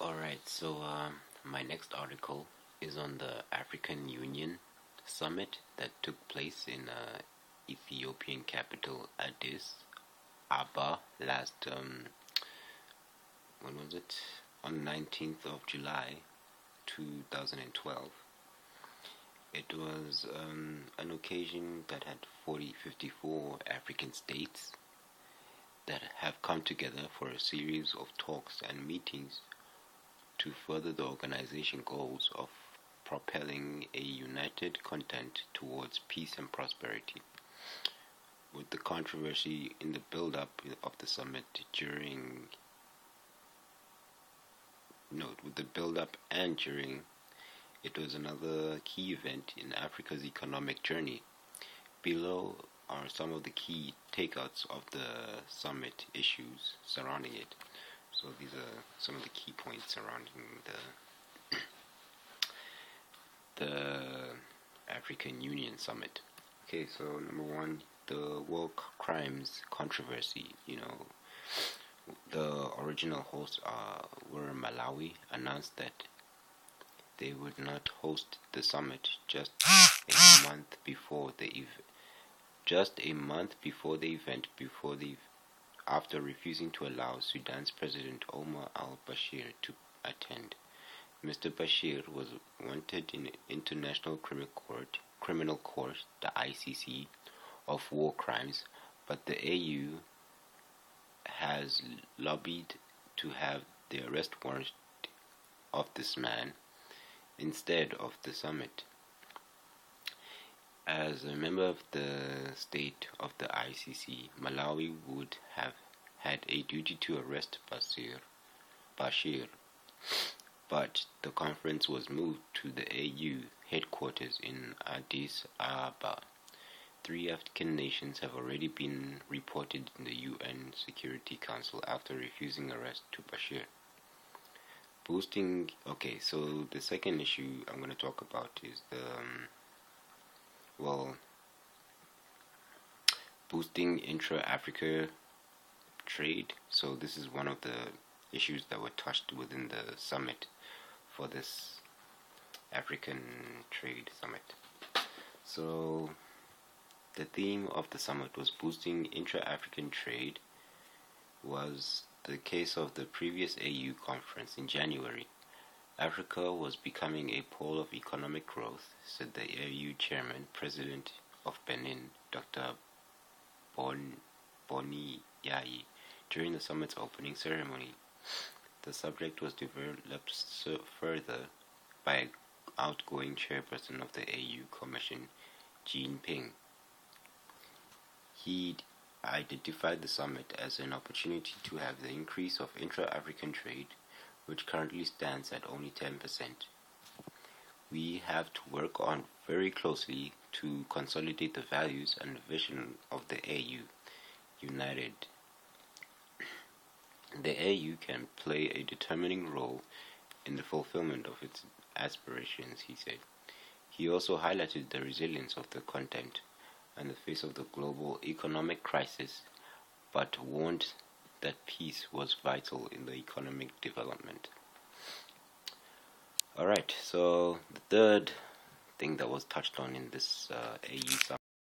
Alright, so my next article is on the African Union summit that took place in Ethiopian capital Addis Ababa last, when was it? On 19th of July 2012. It was an occasion that had 54 African states that have come together for a series of talks and meetings to further the organization goals of propelling a united continent towards peace and prosperity. With the controversy in the build-up of the summit with the build-up and during, it was another key event in Africa's economic journey. Below are some of the key takeouts of the summit issues surrounding it. So these are some of the key points surrounding the African Union Summit. Okay, so number one, the war crimes controversy. The original hosts were Malawi, announced that they would not host the summit a month before the event, after refusing to allow Sudan's President Omar al-Bashir to attend. Mr. Bashir was wanted in International Criminal Court, the ICC, of war crimes, but the AU has lobbied to have the arrest warrant of this man instead of the summit. As a member of the state of the ICC, Malawi would have had a duty to arrest Bashir, but the conference was moved to the AU headquarters in Addis Ababa. 3 African nations have already been reported in the UN Security Council after refusing arrest to Bashir. So the second issue I'm going to talk about is boosting intra-Africa trade. So this is one of the issues that were touched within the summit for this African Trade Summit. So the theme of the summit was boosting intra-African trade. Was the case of the previous AU conference in January. Africa was becoming a pole of economic growth, said the AU chairman, President of Benin, Dr. Boni Yayi, during the summit's opening ceremony. The subject was developed further by outgoing chairperson of the AU Commission, Jean Ping. He identified the summit as an opportunity to have the increase of intra-African trade, which currently stands at only 10%. We have to work on very closely to consolidate the values and vision of the AU. United, the AU can play a determining role in the fulfillment of its aspirations, he said. He also highlighted the resilience of the continent in the face of the global economic crisis, but warned that peace was vital in the economic development. Alright, so the third thing that was touched on in this AU summit